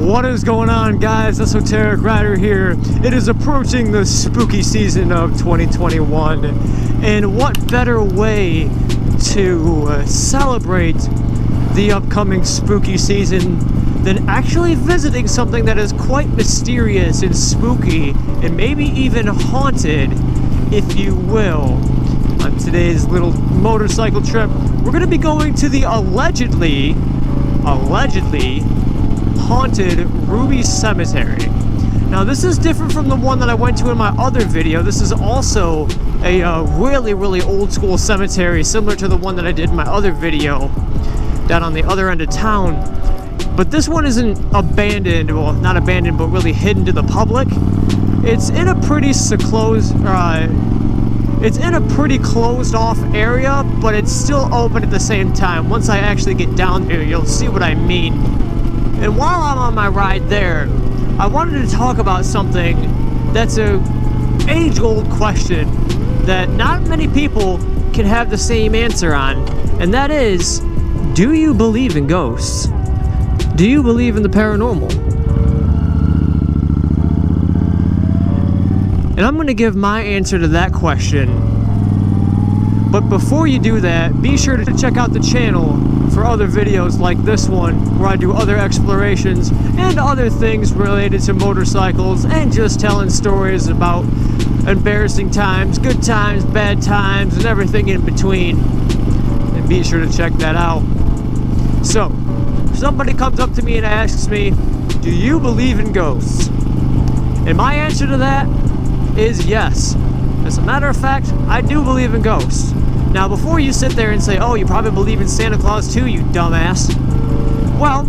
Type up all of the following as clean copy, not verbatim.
What is going on, guys? Esoteric Rider here. It is approaching the spooky season of 2021, and what better way to celebrate the upcoming spooky season than actually visiting something that is quite mysterious and spooky and maybe even haunted, if you will. On today's little motorcycle trip, we're going to be going to the allegedly haunted Ruby Cemetery. Now, this is different from the one that I went to in my other video. This is also a really old school cemetery, similar to the one that I did in my other video down on the other end of town. But this one isn't abandoned, well, not abandoned, but really hidden to the public. It's in a pretty closed off area, but it's still open at the same time. Once I actually get down there, you'll see what I mean. And while I'm on my ride there, I wanted to talk about something that's a age-old question that not many people can have the same answer on, and that is, do you believe in ghosts? Do you believe in the paranormal? And I'm going to give my answer to that question. But before you do that, be sure to check out the channel for other videos like this one, where I do other explorations and other things related to motorcycles and just telling stories about embarrassing times, good times, bad times, and everything in between. And be sure to check that out. So, if somebody comes up to me and asks me, do you believe in ghosts? And my answer to that is yes. As a matter of fact, I do believe in ghosts. Now, before you sit there and say, oh, you probably believe in Santa Claus too, you dumbass. Well,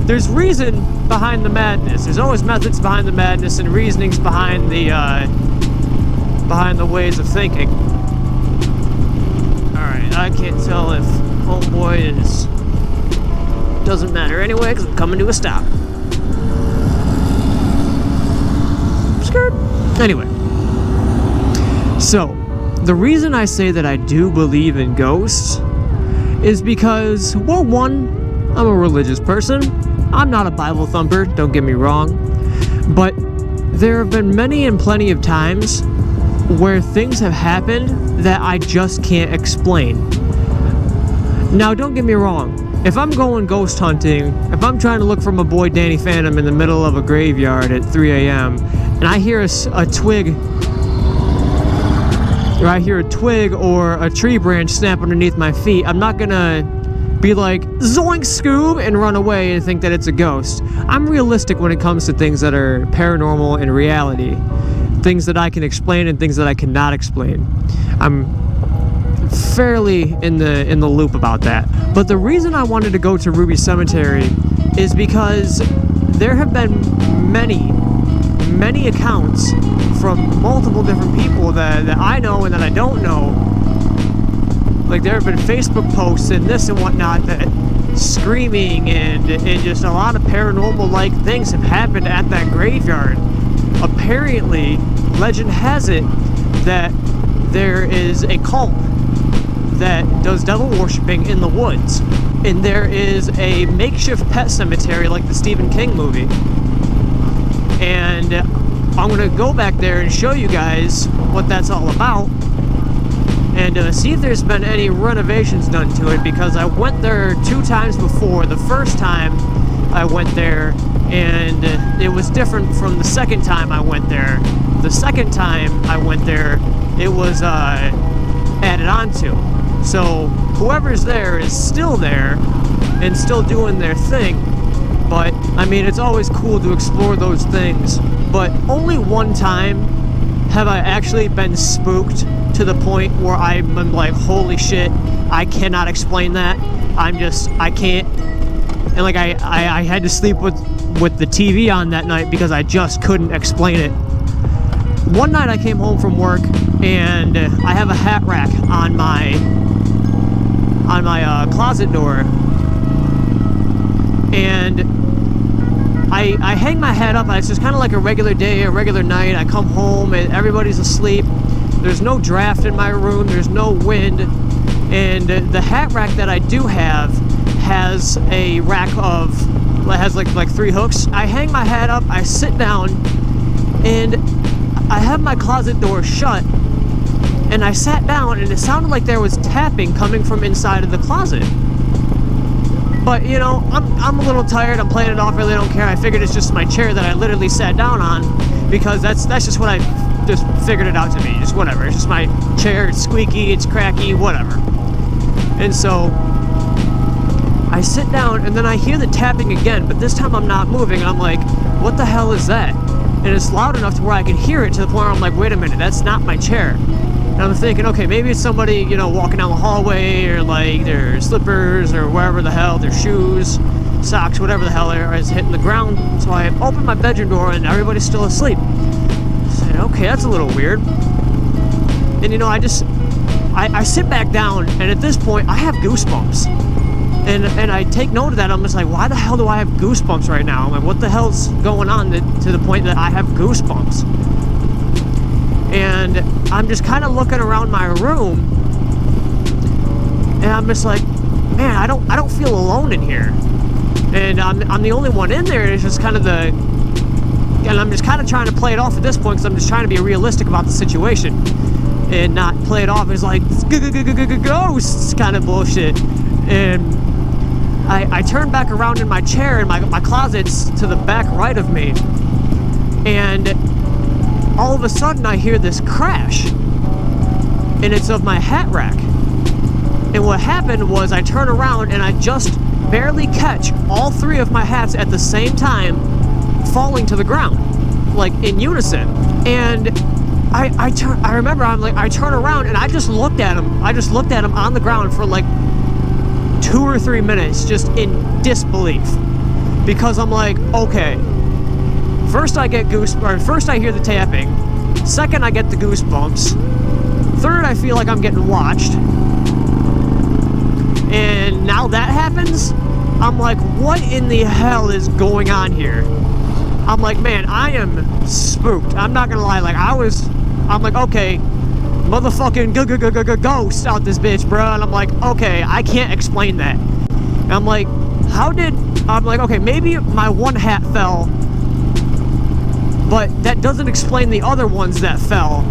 there's reason behind the madness. There's always methods behind the madness and reasonings behind the ways of thinking. Alright, I can't tell if homeboy is... Doesn't matter anyway, because I'm coming to a stop. Skirt. Anyway. So, the reason I say that I do believe in ghosts is because, well, one, I'm a religious person. I'm not a Bible thumper, don't get me wrong. But there have been many and plenty of times where things have happened that I just can't explain. Now, don't get me wrong. If I'm going ghost hunting, if I'm trying to look for my boy Danny Phantom in the middle of a graveyard at 3 a.m., and I hear a twig or a tree branch snap underneath my feet, I'm not gonna be like, zoink, Scoob, and run away and think that it's a ghost. I'm realistic when it comes to things that are paranormal in reality. Things that I can explain and things that I cannot explain. I'm fairly in the loop about that. But the reason I wanted to go to Ruby Cemetery is because there have been many accounts from multiple different people that I know and that I don't know. Like, there have been Facebook posts and this and whatnot that screaming and just a lot of paranormal-like things have happened at that graveyard. Apparently, legend has it that there is a cult that does devil worshipping in the woods, and there is a makeshift pet cemetery like the Stephen King movie. And I'm going to go back there and show you guys what that's all about and see if there's been any renovations done to it, because I went there 2 times before. The first time I went there, and it was different from the second time I went there. The second time I went there, it was added on to. So whoever's there is still there and still doing their thing. But, I mean, it's always cool to explore those things. But only one time have I actually been spooked to the point where I'm like, holy shit, I cannot explain that. I can't. And like, I had to sleep with the TV on that night because I just couldn't explain it. One night I came home from work and I have a hat rack on my closet door. And I hang my head up, and it's just kind of like a regular day, a regular night. I come home and everybody's asleep. There's no draft in my room, there's no wind, and the hat rack that I do have has a rack of It has like 3 hooks. I hang my hat up, I sit down, and I have my closet door shut, and I sat down, and it sounded like there was tapping coming from inside of the closet. But, you know, I'm a little tired, I'm playing it off, really don't care. I figured it's just my chair that I literally sat down on, because that's just what I just figured it out to be. Just whatever, it's just my chair, it's squeaky, it's cracky, whatever. And so I sit down, and then I hear the tapping again, but this time I'm not moving, and I'm like, what the hell is that? And it's loud enough to where I can hear it, to the point where I'm like, wait a minute, that's not my chair. And I'm thinking, okay, maybe it's somebody, you know, walking down the hallway, or like their slippers, or wherever the hell, their shoes, socks, whatever the hell is hitting the ground. So I open my bedroom door, and everybody's still asleep. I said, okay, that's a little weird. And you know, I sit back down, and at this point, I have goosebumps. And I take note of that. I'm just like, why the hell do I have goosebumps right now? I'm like, what the hell's going on to the point that I have goosebumps? And I'm just kind of looking around my room, and I'm just like, man, I don't feel alone in here. And I'm the only one in there. It's just kind of and I'm just kind of trying to play it off at this point, because I'm just trying to be realistic about the situation and not play it off as like ghosts kind of bullshit. And I turn back around in my chair, and my closet's to the back right of me, and all of a sudden I hear this crash, and it's of my hat rack. And what happened was, I turn around, and I just barely catch all 3 of my hats at the same time falling to the ground, like in unison. And I remember, I turn around, and I just looked at them on the ground for like 2 or 3 minutes, just in disbelief, because I'm like, okay, first I get first I hear the tapping, second I get the goosebumps, third I feel like I'm getting watched, and now that happens. I'm like, what in the hell is going on here? I'm like, man, I am spooked. I'm not gonna lie, I'm like, okay, motherfucking ghost out this bitch, bro. And I'm like, okay, I can't explain that. And I'm like, okay, maybe my one hat fell, but that doesn't explain the other ones that fell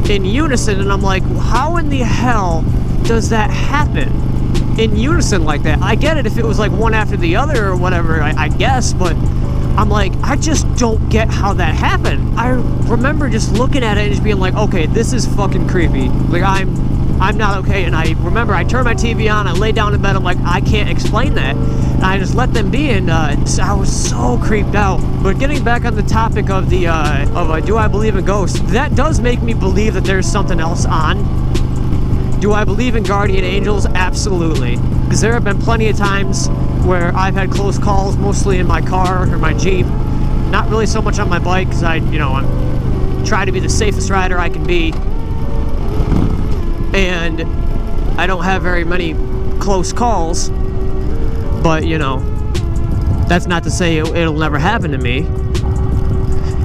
in unison. And I'm like, how in the hell does that happen in unison like that? I get it if it was like one after the other or whatever, I guess, but I'm like, I just don't get how that happened. I remember just looking at it and just being like, okay, this is fucking creepy. Like, I'm not okay. And I remember I turned my TV on, I lay down in bed, I'm like, I can't explain that. And I just let them be, and I was so creeped out. But getting back on the topic of do I believe in ghosts, that does make me believe that there's something else on. Do I believe in guardian angels? Absolutely. Because there have been plenty of times where I've had close calls, mostly in my car or my Jeep. Not really so much on my bike, because I'm trying to be the safest rider I can be. And I don't have very many close calls. But, that's not to say it'll never happen to me.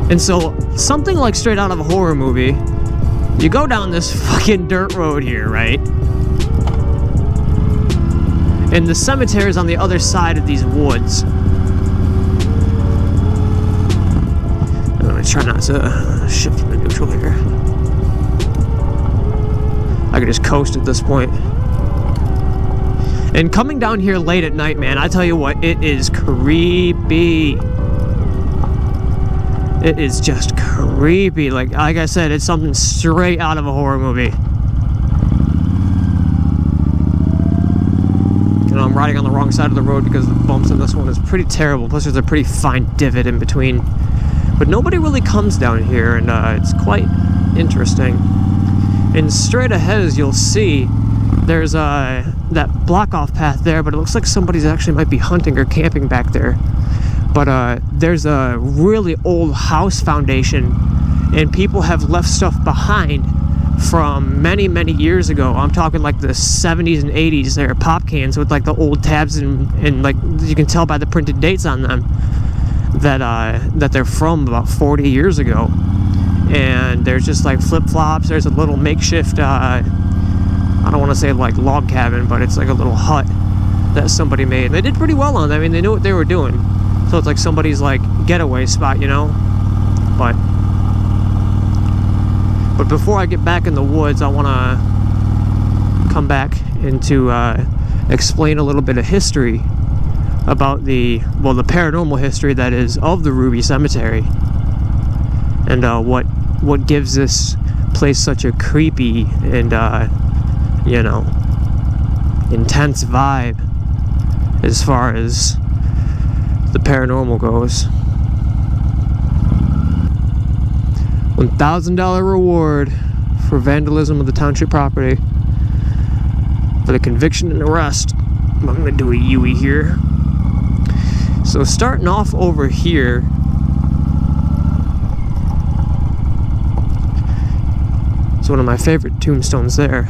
And so, something like straight out of a horror movie, you go down this fucking dirt road here, right? And the cemetery is on the other side of these woods. I'm gonna try not to shift into neutral here. I could just coast at this point. And coming down here late at night, man, I tell you what, it is creepy. It is just creepy. Like I said, it's something straight out of a horror movie. I'm riding on the wrong side of the road because the bumps in this one is pretty terrible. Plus there's a pretty fine divot in between. But nobody really comes down here, and it's quite interesting. And straight ahead, as you'll see, there's that block-off path there, but it looks like somebody's actually might be hunting or camping back there. But there's a really old house foundation, and people have left stuff behind from many, many years ago. I'm talking like the 70s and 80s. There are pop cans with like the old tabs and like you can tell by the printed dates on them that they're from about 40 years ago. And there's just like flip-flops. There's a little makeshift I don't want to say like log cabin, but it's like a little hut that somebody made. And they did pretty well on that. I mean, they knew what they were doing. So it's like somebody's like getaway spot, you know? But before I get back in the woods, I want to come back and to explain a little bit of history about the paranormal history that is of the Ruby Cemetery, and what gives this place such a creepy and intense vibe as far as the paranormal goes. $1,000 reward for vandalism of the township property. For the conviction and arrest. I'm going to do a Yui here. So starting off over here, it's one of my favorite tombstones there.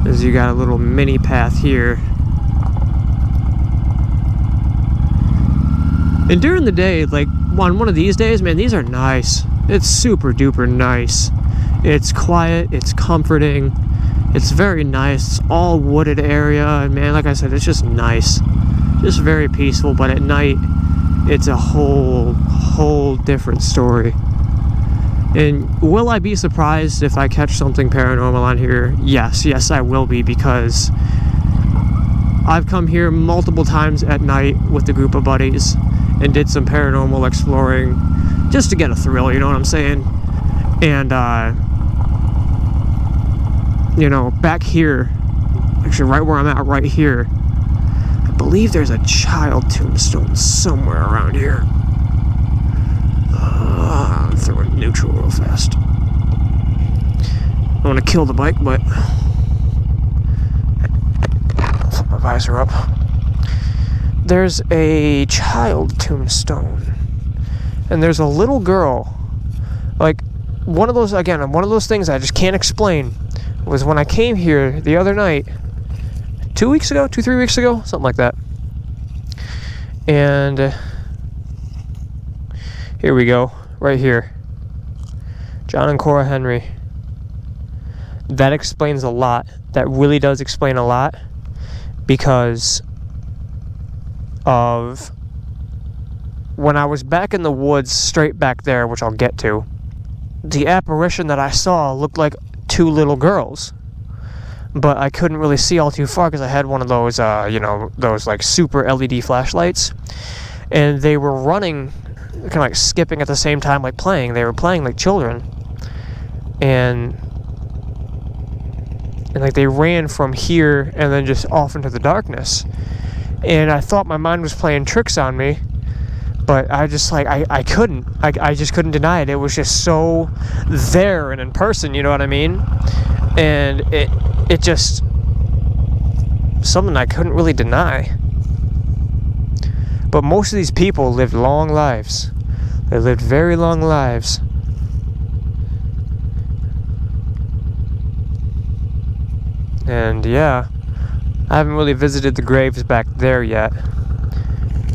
As you got a little mini path here. And during the day, like on one of these days, man, these are nice. It's super duper nice. It's quiet, it's comforting, it's very nice. It's all wooded area, and man, like I said, it's just nice. Just very peaceful, but at night, it's a whole different story. And will I be surprised if I catch something paranormal on here? Yes, I will be, because I've come here multiple times at night with a group of buddies and did some paranormal exploring just to get a thrill, you know what I'm saying? And, back here, actually right where I'm at right here, I believe there's a child tombstone somewhere around here. I'm throwing neutral real fast. I want to kill the bike, but flip my visor up. There's a child tombstone, and there's a little girl. Like, one of those things I just can't explain was when I came here the other night, 3 weeks ago, something like that. And here we go, right here. John and Cora Henry. That explains a lot. That really does explain a lot, because of when I was back in the woods straight back there, which I'll get to, the apparition that I saw looked like two little girls, but I couldn't really see all too far because I had one of those those like super LED flashlights, and they were running kind of like skipping at the same time, like playing. They were playing like children, and like they ran from here and then just off into the darkness. And I thought my mind was playing tricks on me, but I just I just couldn't deny it. It was just so there and in person, you know what I mean? And it just something I couldn't really deny. But most of these people lived long lives. They lived very long lives. And yeah, I haven't really visited the graves back there yet,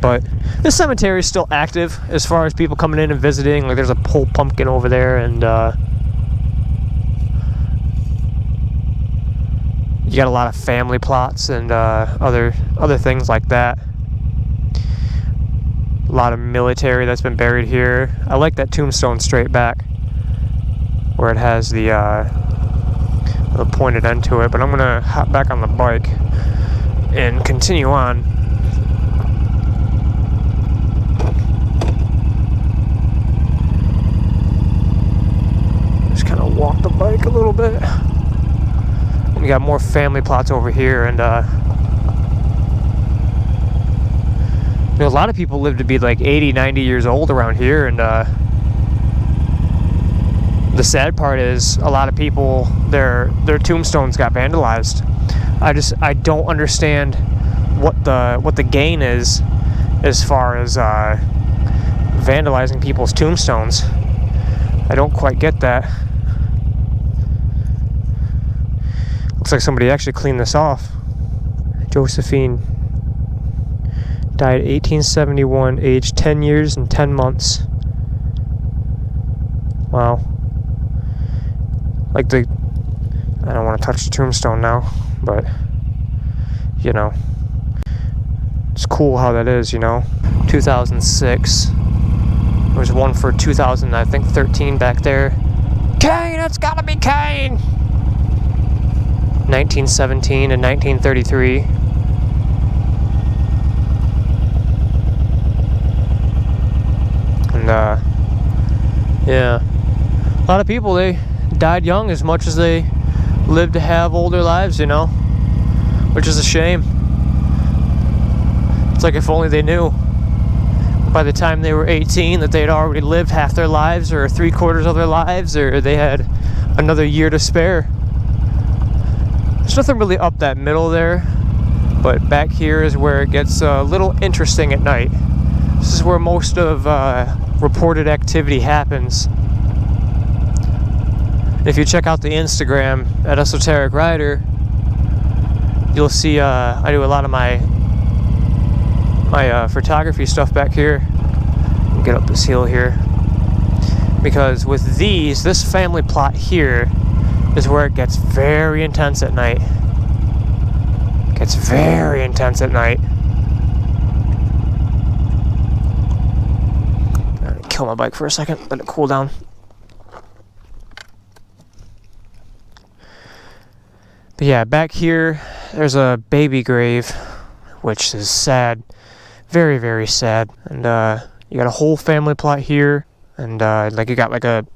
but this cemetery is still active as far as people coming in and visiting. Like, there's a whole pumpkin over there, and you got a lot of family plots and other things like that. A lot of military that's been buried here. I like that tombstone straight back where it has the pointed end to it, but I'm gonna hop back on the bike and continue on. Just kind of walk the bike a little bit. And we got more family plots over here, and a lot of people live to be like 80, 90 years old around here, and the sad part is a lot of people, their tombstones got vandalized. I don't understand what the gain is as far as vandalizing people's tombstones. I don't quite get that. Looks like somebody actually cleaned this off. Josephine died 1871, aged 10 years and 10 months. Wow. Like want to touch the tombstone now, but, you know, it's cool how that is, you know. 2006. There was one for 2000, I think, 13 back there. Kane, it's gotta be Kane! 1917 and 1933. And, yeah. A lot of people, they died young as much as they lived to have older lives, you know? Which is a shame. It's like if only they knew by the time they were 18 that they had already lived half their lives or 3/4 of their lives, or they had another year to spare. There's nothing really up that middle there, but back here is where it gets a little interesting at night. This is where most of reported activity happens. If you check out the Instagram at Esoteric Rider, you'll see I do a lot of my photography stuff back here. Get up this hill here, because with this family plot here is where it gets very intense at night. It gets very intense at night. I'm gonna kill my bike for a second, let it cool down. But yeah, back here there's a baby grave, which is sad. Very, very sad. And you got a whole family plot here, and like you got like a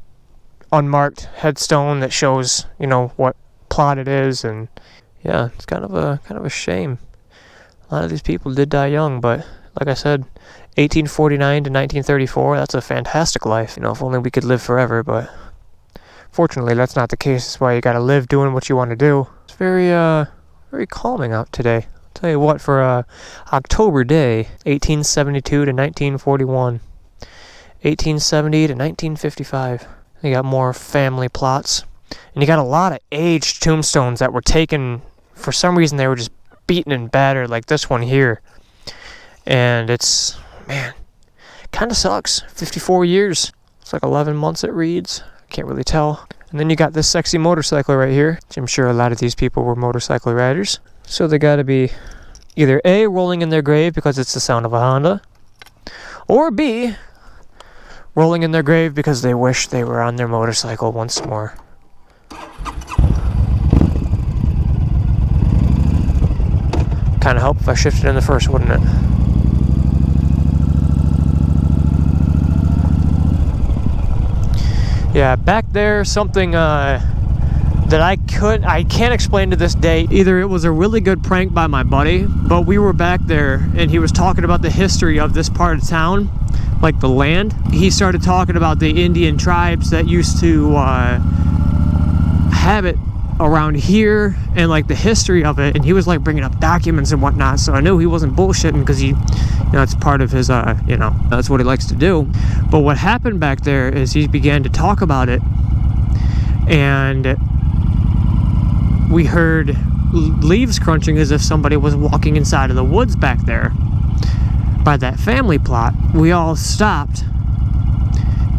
unmarked headstone that shows, you know, what plot it is. And yeah, it's kind of a shame. A lot of these people did die young, but like I said, 1849 to 1934, that's a fantastic life. You know, if only we could live forever, but fortunately that's not the case. That's why you gotta live doing what you want to do. It's very very calming out today. Tell you what, for October day, 1872 to 1941, 1870 to 1955, you got more family plots, and you got a lot of aged tombstones that were taken, for some reason they were just beaten and battered, like this one here, and it's, man, kind of sucks. 54 years, it's like 11 months it reads, can't really tell. And then you got this sexy motorcycle right here, which I'm sure a lot of these people were motorcycle riders. So they gotta be either A, rolling in their grave because it's the sound of a Honda, or B, rolling in their grave because they wish they were on their motorcycle once more. Kinda help if I shifted in the first, wouldn't it? Yeah, back there, something that I can't explain to this day. Either it was a really good prank by my buddy, but we were back there and he was talking about the history of this part of town, like the land. He started talking about the Indian tribes that used to habit around here and like the history of it, and he was like bringing up documents and whatnot, so I knew he wasn't bullshitting, because he, you know, it's part of his you know, that's what he likes to do. But what happened back there is he began to talk about it, and we heard leaves crunching as if somebody was walking inside of the woods back there by that family plot. We all stopped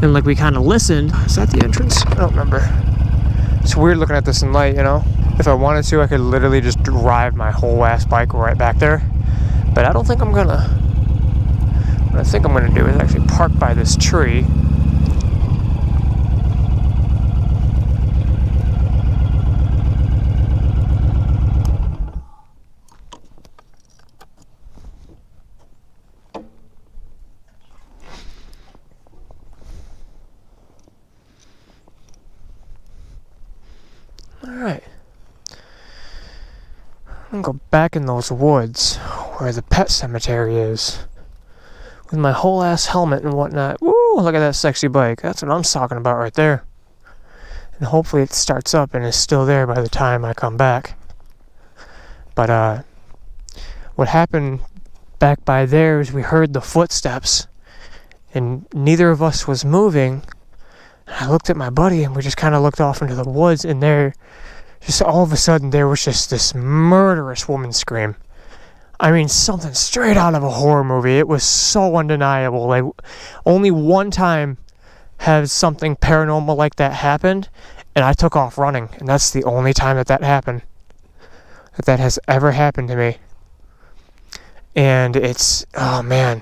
and like we kind of listened. Is that the entrance? I don't remember. It's weird looking at this in light, you know. If I wanted to, I could literally just drive my whole ass bike right back there, but I don't think I'm gonna. What I think I'm gonna do is actually park by this tree. Alright. I'm gonna go back in those woods where the pet cemetery is with my whole ass helmet and whatnot. Woo! Look at that sexy bike. That's what I'm talking about right there. And hopefully it starts up and is still there by the time I come back. But what happened back by there is we heard the footsteps and neither of us was moving. I looked at my buddy and we just kind of looked off into the woods, and there, just all of a sudden, there was just this murderous woman scream. I mean, something straight out of a horror movie. It was so undeniable. Like, only one time has something paranormal like that happened, And I took off running, and that's the only time that happened. That has ever happened to me. And it's, oh man,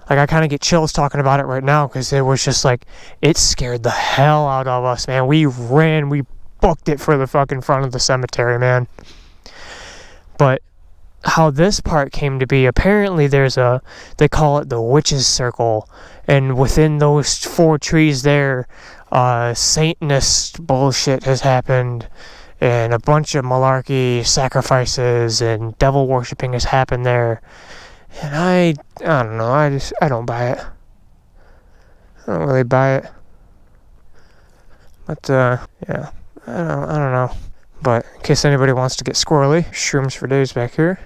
like I kind of get chills talking about it right now, because it was just like, it scared the hell out of us, man. We booked it for the fucking front of the cemetery, man. But how this part came to be, apparently they call it the witch's circle, and within those 4 trees there, Satanist bullshit has happened, and a bunch of malarkey sacrifices and devil worshipping has happened there. And I don't know, I don't buy it. I don't really buy it. But, yeah, I don't know. But in case anybody wants to get squirrely, shrooms for days back here.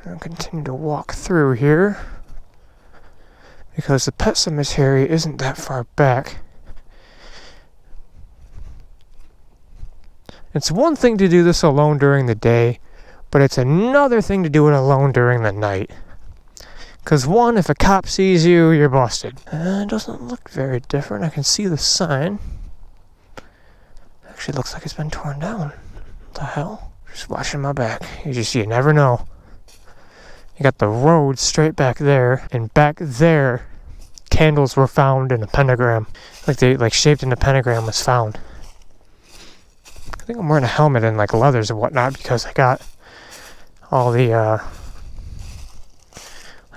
I'll continue to walk through here, because the pet cemetery isn't that far back. It's one thing to do this alone during the day, but it's another thing to do it alone during the night. Because one, if a cop sees you, you're busted. It doesn't look very different. I can see the sign. Actually looks like it's been torn down. What the hell? Just watching my back. You never know. You got the road straight back there, and back there, candles were found in a pentagram. Like shaped in a pentagram was found. I think I'm wearing a helmet and like leathers and whatnot, because I got all the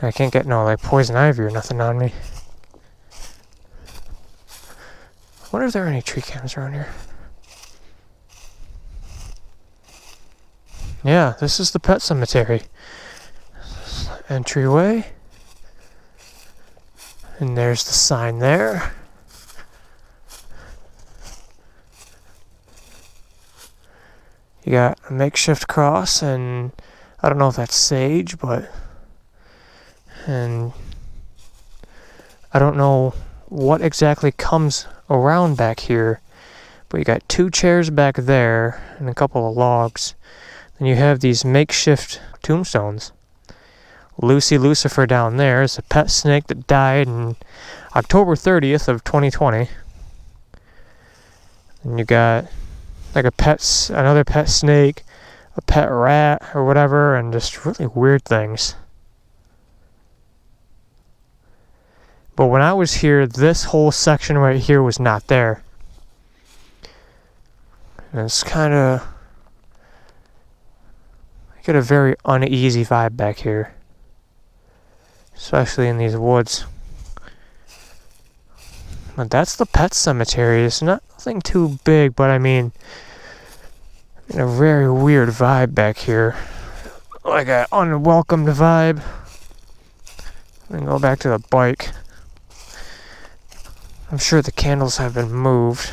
I can't get no like poison ivy or nothing on me. I wonder if there are any tree cams around here. Yeah, this is the pet cemetery. Entryway. And there's the sign there. You got a makeshift cross, and I don't know if that's sage, and I don't know what exactly comes around back here, but you got 2 chairs back there and a couple of logs. Then you have these makeshift tombstones. Lucy Lucifer down there is a pet snake that died on October 30th of 2020. And you got like another pet snake, a pet rat or whatever, and just really weird things. But when I was here, this whole section right here was not there. And it's kind of, I get a very uneasy vibe back here. Especially in these woods. But that's the pet cemetery. It's nothing too big, but I mean, a very weird vibe back here. Like an unwelcomed vibe. Let me go back to the bike. I'm sure the candles have been moved.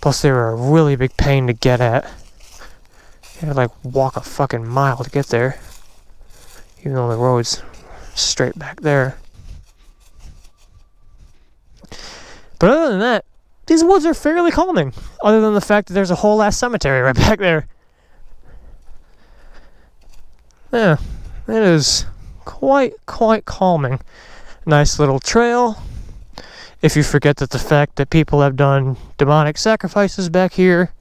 Plus they were a really big pain to get at. You had to like walk a fucking mile to get there. Even though the road's straight back there. But other than that, these woods are fairly calming. Other than the fact that there's a whole ass cemetery right back there. Yeah, it is quite calming. Nice little trail. If you forget that the fact that people have done demonic sacrifices back here,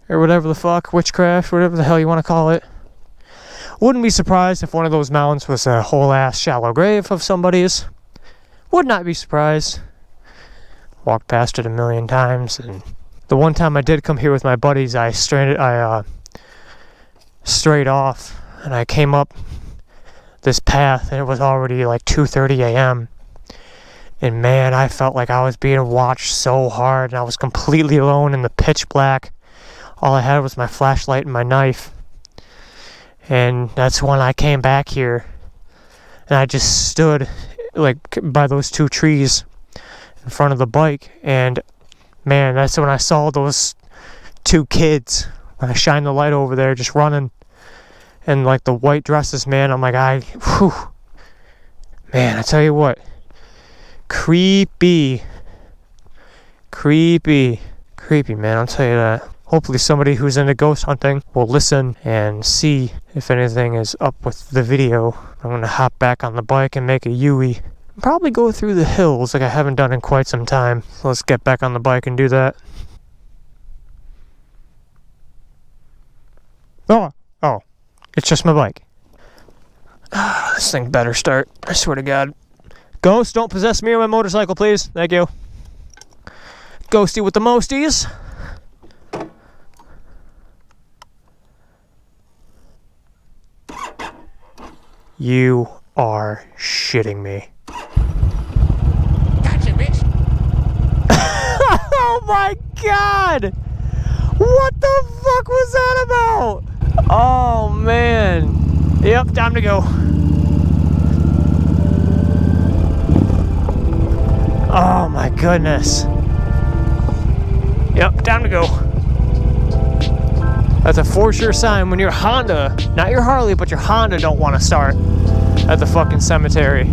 or whatever the fuck, witchcraft, whatever the hell you want to call it. Wouldn't be surprised if one of those mounds was a whole ass shallow grave of somebody's. Would not be surprised. Walked past it a million times, and the one time I did come here with my buddies, I strayed off, and I came up this path, and it was already like 2:30 a.m. And man, I felt like I was being watched so hard, and I was completely alone in the pitch black. All I had was my flashlight and my knife. And that's when I came back here, and I just stood like by those 2 trees in front of the bike, and man, that's when I saw those 2 kids. When I shined the light over there, just running, and like the white dresses, man, I'm like, man, I tell you what, creepy, man, I'll tell you that. Hopefully somebody who's into ghost hunting will listen and see if anything is up with the video. I'm going to hop back on the bike and make a U-ey. Probably go through the hills like I haven't done in quite some time. So let's get back on the bike and do that. Oh, it's just my bike. This thing better start. I swear to God. Ghost, don't possess me or my motorcycle, please. Thank you. Ghosty with the mosties. You are shitting me. Gotcha, bitch. Oh my God! What the fuck was that about? Oh man. Yep, time to go. Oh my goodness. Yep, time to go. That's a for sure sign when your Honda, not your Harley, but your Honda don't want to start at the fucking cemetery.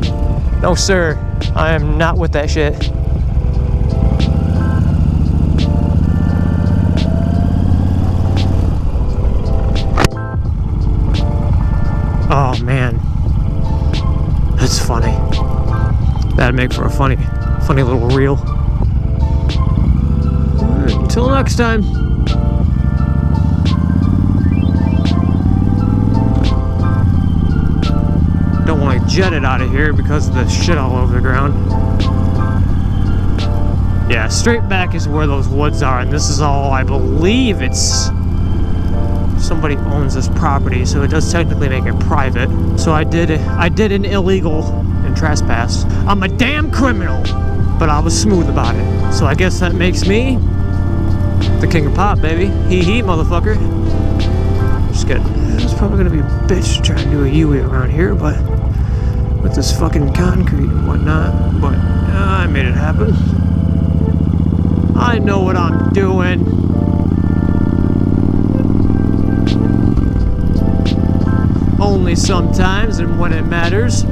No sir, I am not with that shit. Oh man, that's funny. That'd make for a funny little reel. Alright, until next time. Don't want to jet it out of here because of the shit all over the ground. Yeah, straight back is where those woods are, and this is all, I believe it's... Somebody owns this property, so it does technically make it private. So I did an illegal and trespassed. I'm a damn criminal, but I was smooth about it. So I guess that makes me the king of pop, baby. Hee, motherfucker. Just kidding. It's probably gonna be a bitch to try and do a Yui around here, but with this fucking concrete and whatnot. But I made it happen. I know what I'm doing. Only sometimes and when it matters.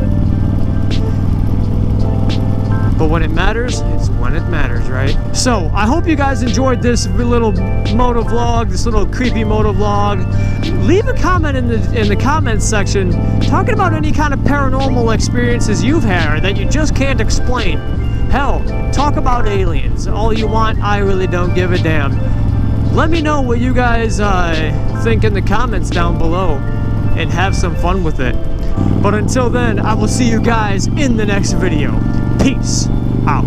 But when it matters, it's when it matters, right? So, I hope you guys enjoyed this little motovlog, this little creepy motovlog. Leave a comment in the comments section talking about any kind of paranormal experiences you've had that you just can't explain. Hell, talk about aliens. All you want, I really don't give a damn. Let me know what you guys think in the comments down below and have some fun with it. But until then, I will see you guys in the next video. Peace out.